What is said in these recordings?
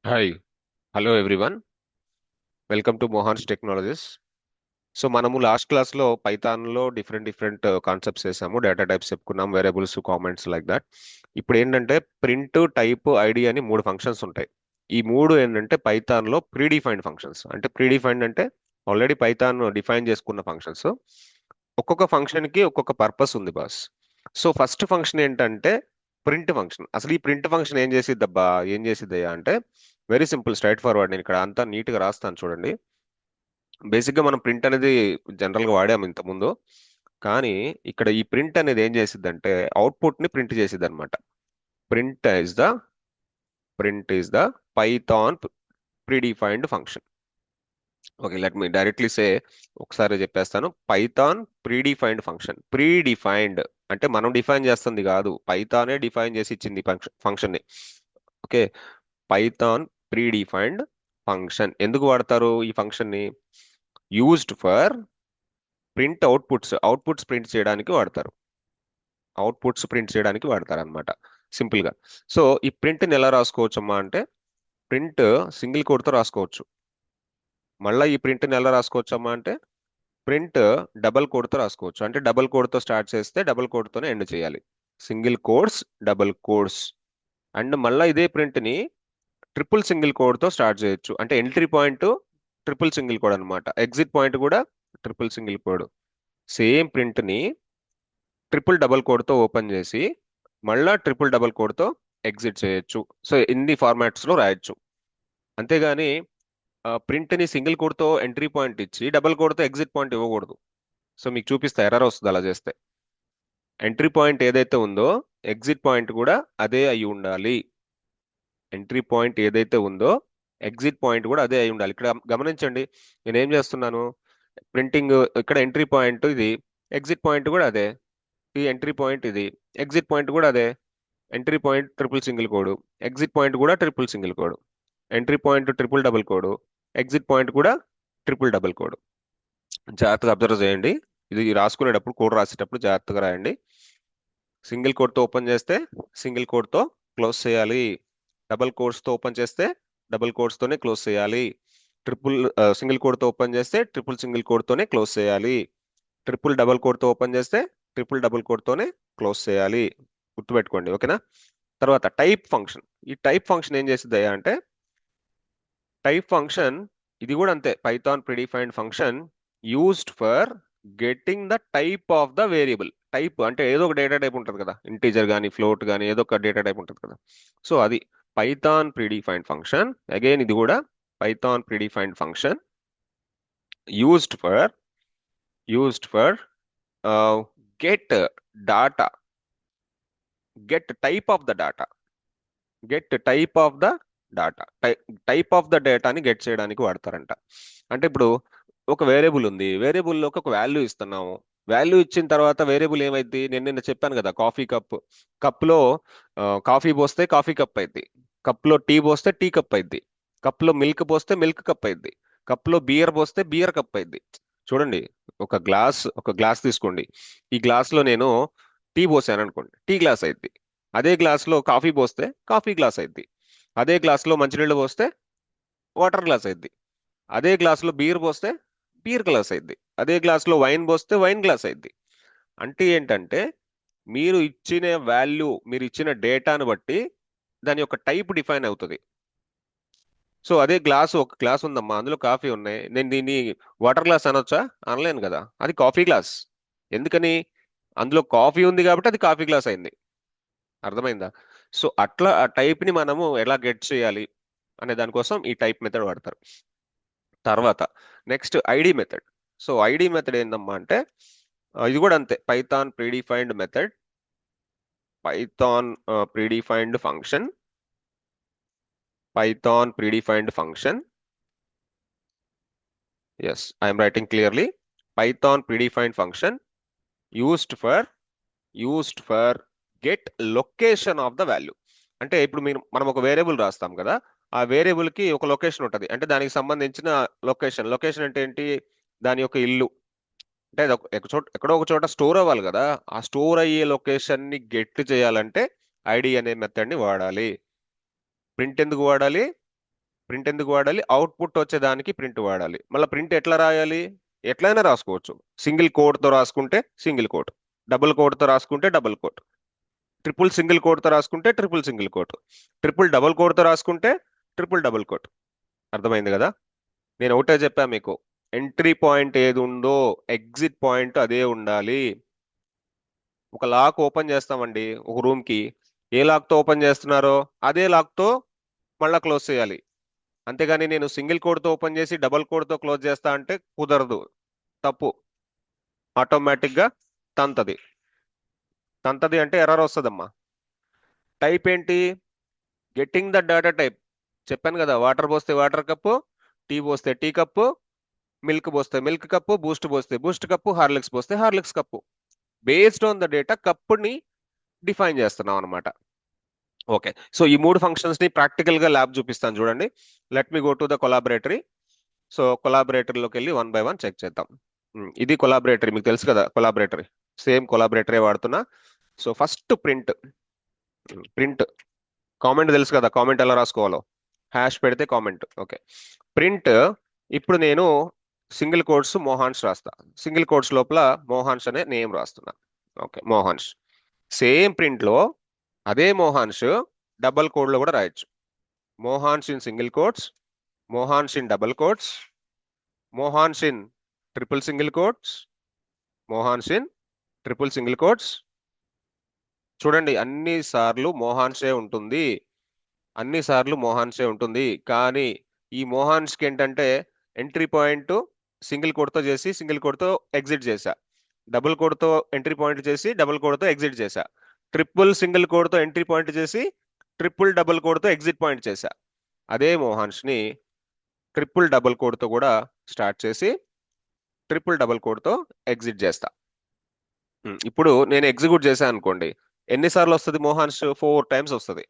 Hi hello everyone welcome to Mohans technologies. So మనము last క్లాస్లో పైథాన్లో డిఫరెంట్ డిఫరెంట్ కాన్సెప్ట్స్ వేసాము, డేటా టైప్స్ చెప్పుకున్నాం, వేరియబుల్స్, కామెంట్స్ లైక్ దట్. ఇప్పుడు ఏంటంటే ప్రింట్, టైప్, ఐడి అని మూడు ఫంక్షన్స్ ఉంటాయి. ఈ మూడు ఏంటంటే పైథాన్లో ప్రీడిఫైన్డ్ ఫంక్షన్స్. అంటే ప్రీడిఫైన్డ్ అంటే ఆల్రెడీ పైథాన్ డిఫైన్ చేసుకున్న ఫంక్షన్స్. ఒక్కొక్క ఫంక్షన్కి ఒక్కొక్క పర్పస్ ఉంది బాస్. సో ఫస్ట్ ఫంక్షన్ ఏంటంటే ప్రింట్ ఫంక్షన్. అసలు ఈ ప్రింట్ ఫంక్షన్ ఏం చేసిద్దయ్యా అంటే వెరీ సింపుల్, స్ట్రైట్ ఫార్వర్డ్. నేను ఇక్కడ అంతా నీట్గా రాస్తాను చూడండి. బేసిక్గా మనం ప్రింట్ అనేది జనరల్గా వాడాము ఇంతకుముందు, కానీ ఇక్కడ ఈ ప్రింట్ అనేది ఏం చేసిద్దంటే అవుట్పుట్ని ప్రింట్ చేసిద్ది అనమాట. Print is the print is the Python predefined function. Okay, let me directly say, ఒకసారి చెప్పేస్తాను. Python predefined function. ప్రీడిఫైన్డ్ అంటే మనం డిఫైన్ చేస్తుంది కాదు, పైథానే డిఫైన్ చేసి ఇచ్చింది ఫంక్షన్ని. Okay, Python predefined function. ఎందుకు వాడతారు ఈ ఫంక్షన్ని? Used for print outputs print చేయడానికి వాడతారు. అనమాట సింపుల్ గా. సో ఈ ప్రింట్ని ఎలా రాసుకోవచ్చమ్మా అంటే ప్రింట్ సింగిల్ కోడ్తో రాసుకోవచ్చు. మళ్ళీ ఈ ప్రింట్ని ఎలా రాసుకోవచ్చమ్మా అంటే ప్రింట్ డబల్ కోడ్తో రాసుకోవచ్చు. అంటే డబల్ కోడ్తో స్టార్ట్ చేస్తే డబల్ కోడ్తోనే ఎండ్ చేయాలి. Single quotes, double quotes. And మళ్ళీ ఇదే ప్రింట్ని ట్రిపుల్ సింగిల్ కోడ్తో స్టార్ట్ చేయొచ్చు. అంటే entry point triple single quote అనమాట, ఎగ్జిట్ పాయింట్ కూడా ట్రిపుల్ సింగిల్ కోడ్. సేమ్ ప్రింట్ని ట్రిపుల్ డబల్ కోడ్తో ఓపెన్ చేసి మళ్ళా ట్రిపుల్ డబల్ కోడ్తో ఎగ్జిట్ చేయొచ్చు. సో ఇన్ని ఫార్మాట్స్లో రాయొచ్చు. అంతేగాని ప్రింట్ని సింగిల్ కోడ్తో ఎంట్రీ పాయింట్ ఇచ్చి డబల్ కోడ్తో ఎగ్జిట్ పాయింట్ ఇవ్వకూడదు. సో మీకు చూపిస్తే ఎర్రర్ వస్తుంది అలా చేస్తే. ఎంట్రీ పాయింట్ ఏదైతే ఉందో ఎగ్జిట్ పాయింట్ కూడా అదే అయి ఉండాలి. ఎంట్రీ పాయింట్ ఏదైతే ఉందో ఎగ్జిట్ పాయింట్ కూడా అదే అయి ఉండాలి. ఇక్కడ గమనించండి, నేను ఏం చేస్తున్నాను. ప్రింటింగ్ ఇక్కడ ఎంట్రీ పాయింట్ ఇది, ఎగ్జిట్ పాయింట్ కూడా అదే. ఈ ఎంట్రీ పాయింట్ ఇది, ఎగ్జిట్ పాయింట్ కూడా అదే. Entry point triple single quote, exit point కూడా triple single quote. Entry point triple double quote, exit point కూడా ట్రిపుల్ డబుల్ కోడ్. జాగ్రత్తగా అబ్జర్వ్ చేయండి. ఇది రాసుకునేటప్పుడు, కోడ్ రాసేటప్పుడు జాగ్రత్తగా రాయండి. సింగిల్ కోడ్తో ఓపెన్ చేస్తే సింగిల్ కోడ్తో క్లోజ్ చేయాలి. డబుల్ కోడ్స్తో ఓపెన్ చేస్తే డబుల్ కోడ్స్తోనే క్లోజ్ చేయాలి. ట్రిపుల్ సింగిల్ కోడ్తో ఓపెన్ చేస్తే ట్రిపుల్ సింగిల్ కోడ్తోనే క్లోజ్ చేయాలి. ట్రిపుల్ డబుల్ కోడ్తో ఓపెన్ చేస్తే ట్రిపుల్ డబుల్ కోడ్తోనే క్లోజ్ చేయాలి. గుర్తుపెట్టుకోండి, ఓకేనా? తర్వాత టైప్ ఫంక్షన్. ఈ టైప్ ఫంక్షన్ ఏం చేసిద్ది అంటే టైప్ ఫంక్షన్ ఇది కూడా అంతే, Python predefined function used for getting the type of the variable. Type అంటే ఏదో ఒక డేటా టైప్ ఉంటుంది కదా, ఇంటీజర్ కానీ ఫ్లోట్ కానీ ఏదో ఒక డేటా టైప్ ఉంటుంది కదా. సో అది పైథాన్ ప్రిడిఫైన్డ్ ఫంక్షన్. అగైన్ ఇది కూడా Python predefined function used for get data, get type of the data, get type of the data. Type of the డేటాని గెట్ చేయడానికి వాడతారంట. అంటే ఇప్పుడు ఒక వేరియబుల్ ఉంది, వేరియబుల్లోకి ఒక వాల్యూ ఇస్తున్నాము. వాల్యూ ఇచ్చిన తర్వాత వేరియబుల్ ఏమైంది, నేను నిన్న చెప్పాను కదా, కాఫీ కప్. కప్లో కాఫీ పోస్తే కాఫీ కప్ అయింది, కప్లో టీ పోస్తే టీ కప్ అయింది, కప్లో మిల్క్ పోస్తే మిల్క్ కప్ అయింది, కప్లో బియర్ పోస్తే బియర్ కప్ అయింది. చూడండి, ఒక గ్లాస్ తీసుకోండి. ఈ గ్లాస్లో నేను టీ పోసాను అనుకోండి, టీ గ్లాస్ అయింది. అదే గ్లాస్లో కాఫీ పోస్తే కాఫీ గ్లాస్ అయింది. అదే గ్లాస్లో మంచినీళ్ళు పోస్తే వాటర్ గ్లాస్ అయింది. అదే గ్లాస్లో బీర్ పోస్తే బీర్ గ్లాస్ అయింది. అదే గ్లాస్లో వైన్ పోస్తే వైన్ గ్లాస్ అయింది. అంటే ఏంటంటే మీరు ఇచ్చిన డేటాను బట్టి దాని యొక్క టైప్ డిఫైన్ అవుతుంది. సో అదే ఒక గ్లాస్ ఉందమ్మా, అందులో కాఫీ ఉన్నాయి, నేను దీన్ని వాటర్ గ్లాస్ అనొచ్చా? అనలేను కదా, అది కాఫీ గ్లాస్. ఎందుకని? అందులో కాఫీ ఉంది కాబట్టి అది కాఫీ గ్లాస్ అయింది. అర్థమైందా? సో అట్లా ఆ టైప్ ని మనము ఎలా గెట్ చేయాలి అనే దానికోసం ఈ టైప్ మెథడ్ వాడతారు. తర్వాత next ID method. So ID method ఏందమ్మా అంటే ఇది కూడా అంతే, Python predefined method, Python predefined function, Python predefined function. Yes, I'm writing clearly. Python predefined function used for get location of the value. అంటే ఇప్పుడు మనం ఒక వేరియబుల్ రాస్తాం కదా, ఆ వేరియబుల్ కి ఒక లొకేషన్ ఉంటుంది. అంటే దానికి సంబంధించిన లొకేషన్ అంటే ఏంటి? దాని యొక్క ఇల్లు. అంటే అది ఎక్కడో ఒక చోట స్టోర్ అవ్వాలి కదా, ఆ స్టోర్ అయ్యే లొకేషన్ ని గెట్ చేయాలంటే ఐడి అనే మెథడ్ ని వాడాలి. ప్రింట్ ఎందుకు వాడాలి? ప్రింట్ ఎందుకు వాడాలి? అవుట్పుట్ వచ్చేదానికి ప్రింట్ వాడాలి. మళ్ళీ ప్రింట్ ఎట్లా రాయాలి? ఎట్లయినా రాసుకోవచ్చు. సింగిల్ కోడ్తో రాసుకుంటే సింగిల్ కోట్, డబుల్ కోడ్తో రాసుకుంటే డబుల్ కోట్, ట్రిపుల్ సింగిల్ కోడ్తో రాసుకుంటే triple single quote, triple double కోడ్తో రాసుకుంటే ట్రిపుల్ డబుల్ కోట్. అర్థమైంది కదా? నేను ఒకటే చెప్పా మీకు, ఎంట్రీ పాయింట్ ఏది ఉందో ఎగ్జిట్ పాయింట్ అదే ఉండాలి. ఒక లాక్ ఓపెన్ చేస్తామండి ఒక రూమ్కి, ఏ లాక్తో ఓపెన్ చేస్తున్నారో అదే లాక్తో మళ్ళీ క్లోజ్ చేయాలి. అంతేగాని నేను సింగిల్ కోడ్తో ఓపెన్ చేసి డబుల్ కోడ్తో క్లోజ్ చేస్తా అంటే కుదరదు, తప్పు. ఆటోమేటిక్గా తంతది. తంతది అంటే ఎర్రర్ వస్తుందమ్మా. టైప్ ఏంటి? Getting the data type. చెప్పాను కదా, వాటర్ పోస్తే వాటర్ కప్పు, టీ పోస్తే టీ కప్పు, మిల్క్ పోస్తే మిల్క్ కప్పు, బూస్ట్ పోస్తే బూస్ట్ కప్పు, హార్లిక్స్ పోస్తే Horlicks cup. Based on the data కప్పుని డిఫైన్ చేస్తున్నాం అనమాట. ఓకే, సో ఈ మూడు ఫంక్షన్స్ ని ప్రాక్టికల్ గా ల్యాబ్ చూపిస్తాను చూడండి. Let me go to the colaboratory. So కొలాబరేటరీలోకి వెళ్ళి 1 by 1 చెక్ చేద్దాం. ఇది కొలాబరేటరీ, మీకు తెలుసు కదా కొలాబరేటరీ, సేమ్ కొలాబరేటరీ వాడుతున్నా. So first print. Print comment తెలుసు కదా, కామెంట్ ఎలా రాసుకోవాలో, హ్యాష్ పెడితే కామెంట్. Okay, print. ఇప్పుడు నేను సింగిల్ కోట్స్ మోహాన్స్ రాస్తా. సింగిల్ కోట్స్ లోపల మోహాన్స్ అనే నేమ్ రాస్తున్నా. ఓకే, మోహాన్స్. సేమ్ ప్రింట్ లో అదే మోహాన్స్ డబల్ కోడ్ లో కూడా రాయొచ్చు. Mohans in single quotes, Mohans in double quotes, Mohans in triple single quotes, Mohans in triple single quotes. చూడండి, అన్ని సార్లు మోహాన్సే ఉంటుంది, అన్ని సార్లు మోహాన్సే ఉంటుంది. కానీ ఈ మోహాన్స్కి ఏంటంటే ఎంట్రీ పాయింట్ సింగిల్ కోడ్తో చేసి సింగిల్ కోడ్తో ఎగ్జిట్ చేశా, డబుల్ కోడ్తో ఎంట్రీ పాయింట్ చేసి డబుల్ కోడ్తో ఎగ్జిట్ చేశా, ట్రిపుల్ సింగిల్ కోడ్తో ఎంట్రీ పాయింట్ చేసి ట్రిపుల్ డబుల్ కోడ్తో ఎగ్జిట్ పాయింట్ చేశా. అదే మోహాన్స్ని ట్రిపుల్ డబుల్ కోడ్తో కూడా స్టార్ట్ చేసి ట్రిపుల్ డబుల్ కోడ్తో ఎగ్జిట్ చేస్తా. ఇప్పుడు నేను ఎగ్జిక్యూట్ చేశాను అనుకోండి, ఎన్నిసార్లు వస్తుంది మోహాన్స్? 4 times వస్తుంది.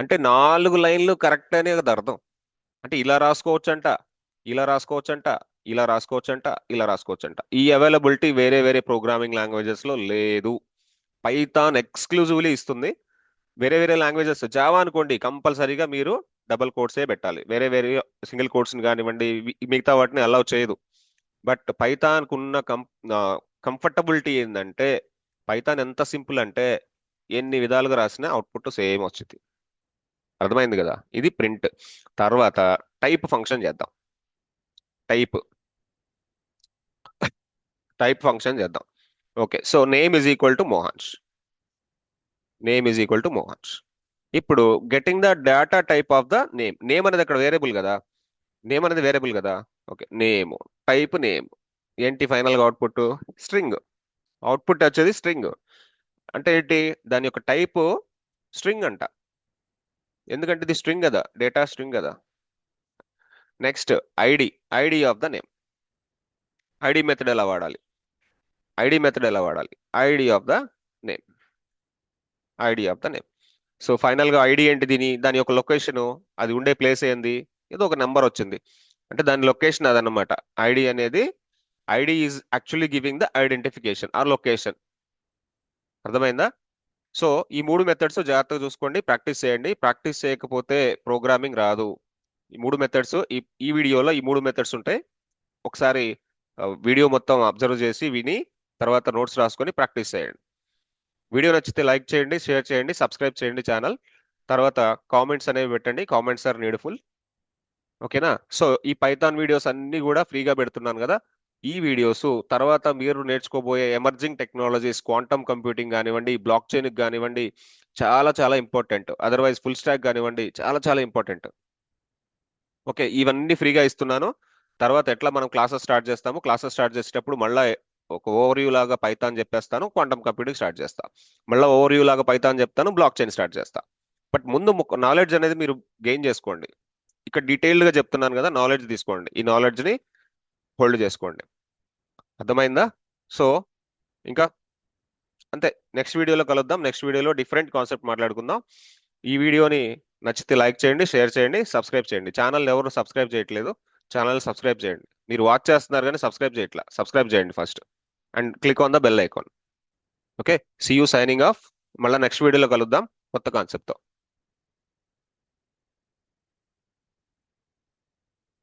అంటే 4 లైన్లు కరెక్ట్ అనే కదా అర్థం. అంటే ఇలా రాసుకోవచ్చంట, ఇలా రాసుకోవచ్చంట, ఇలా రాసుకోవచ్చంట, ఇలా రాసుకోవచ్చంట. ఈ అవైలబిలిటీ వేరే వేరే ప్రోగ్రామింగ్ లాంగ్వేజెస్ లో లేదు. పైథాన్ ఎక్స్క్లూజివ్లీ ఇస్తుంది. వేరే వేరే లాంగ్వేజెస్, జావా అనుకోండి కంపల్సరీగా మీరు డబుల్ కోట్సే పెట్టాలి, వేరే వేరే సింగిల్ కోట్స్ని కానివ్వండి మిగతా వాటిని అలౌ చేయదు. బట్ పైథాన్కు ఉన్న కంఫర్టబిలిటీ ఏంటంటే, పైథాన్ ఎంత సింపుల్ అంటే ఎన్ని విధాలుగా రాసినా అవుట్పుట్ సేమ్ వచ్చింది. అర్థమైంది కదా? ఇది ప్రింట్. తర్వాత టైప్ ఫంక్షన్ చేద్దాం. టైప్ ఫంక్షన్ చేద్దాం. Okay, so name is equal to Mohans. Name is equal to Mohans. ఇప్పుడు getting the data type of the name. Name అనేది అక్కడ వేరియబుల్ కదా, నేమ్ అనేది వేరియబుల్ కదా. Okay, name type name. ఏంటి ఫైనల్గా అవుట్పుట్? స్ట్రింగ్. అవుట్పుట్ వచ్చేది స్ట్రింగ్. అంటే ఏంటి? దాని యొక్క టైప్ స్ట్రింగ్ అంట, ఎందుకంటే ఇది స్ట్రింగ్ కదా, డేటా స్ట్రింగ్ కదా. Next ID. ID of the name. ID method ఎలా వాడాలి? ఐడి మెథడ్ ఎలా వాడాలి? ID of the name. ID of the name. So ఫైనల్గా ఐడి ఏంటి? దాని యొక్క లొకేషన్, అది ఉండే ప్లేస్ ఏంది? ఏదో ఒక నెంబర్ వచ్చింది అంటే దాని లొకేషన్ అదనమాట. ఐడి అనేది, ID is actually giving the identification or location. అర్థమైందా? సో ఈ 3 మెథడ్స్ జాగ్రత్తగా చూసుకోండి, ప్రాక్టీస్ చేయండి. ప్రాక్టీస్ చేయకపోతే ప్రోగ్రామింగ్ రాదు. ఈ 3 మెథడ్స్, ఈ వీడియోలో ఈ 3 మెథడ్స్ ఉంటాయి. ఒకసారి వీడియో మొత్తం అబ్జర్వ్ చేసి విని తర్వాత నోట్స్ రాసుకొని ప్రాక్టీస్ చేయండి. వీడియో నచ్చితే లైక్ చేయండి, షేర్ చేయండి, సబ్స్క్రైబ్ చేయండి ఛానల్. తర్వాత కామెంట్స్ అనేవి పెట్టండి, కామెంట్స్ ఆర్ నీడ్ఫుల్. ఓకేనా? సో ఈ పైథాన్ వీడియోస్ అన్ని కూడా ఫ్రీగా పెడుతున్నాను కదా. ఈ వీడియోస్ తర్వాత మీరు నేర్చుకోబోయే ఎమర్జింగ్ టెక్నాలజీస్, క్వాంటమ్ కంప్యూటింగ్ కానివ్వండి, బ్లాక్ చైన్ కానివ్వండి, చాలా చాలా ఇంపార్టెంట్. అదర్వైజ్ ఫుల్ స్టాక్ కానివ్వండి, చాలా చాలా ఇంపార్టెంట్. ఓకే, ఇవన్నీ ఫ్రీగా ఇస్తున్నాను. తర్వాత ఎట్లా మనం క్లాసెస్ స్టార్ట్ చేస్తాము, క్లాసెస్ స్టార్ట్ చేసేటప్పుడు మళ్ళీ ఒక ఓవర్వ్యూ లాగా పైథాన్ చెప్పేస్తాను, క్వాంటమ్ కంప్యూటింగ్ స్టార్ట్ చేస్తా, మళ్ళీ ఓవర్వ్యూ లాగా పైథాన్ చెప్తాను, బ్లాక్ చైన్ స్టార్ట్ చేస్తా. బట్ ముందు నాలెడ్జ్ అనేది మీరు గెయిన్ చేసుకోండి. ఇక్కడ డీటెయిల్డ్గా చెప్తున్నాను కదా, నాలెడ్జ్ తీసుకోండి, ఈ నాలెడ్జ్ని హోల్డ్ చేసుకోండి. అర్థమైందా? సో ఇంకా అంతే, నెక్స్ట్ వీడియోలో కలుద్దాం. నెక్స్ట్ వీడియోలో డిఫరెంట్ కాన్సెప్ట్ మాట్లాడుకుందాం. ఈ వీడియోని నచ్చితే లైక్ చేయండి, షేర్ చేయండి, సబ్స్క్రైబ్ చేయండి. ఛానల్ ఎవరు సబ్స్క్రైబ్ చేయట్లేదు, ఛానల్ సబ్స్క్రైబ్ చేయండి. మీరు వాచ్ చేస్తున్నారు కానీ సబ్స్క్రైబ్ చేయట్లా, సబ్స్క్రైబ్ చేయండి first and click on the bell icon. Okay, see you signing off. మళ్ళీ నెక్స్ట్ వీడియోలో కలుద్దాం కొత్త కాన్సెప్ట్తో.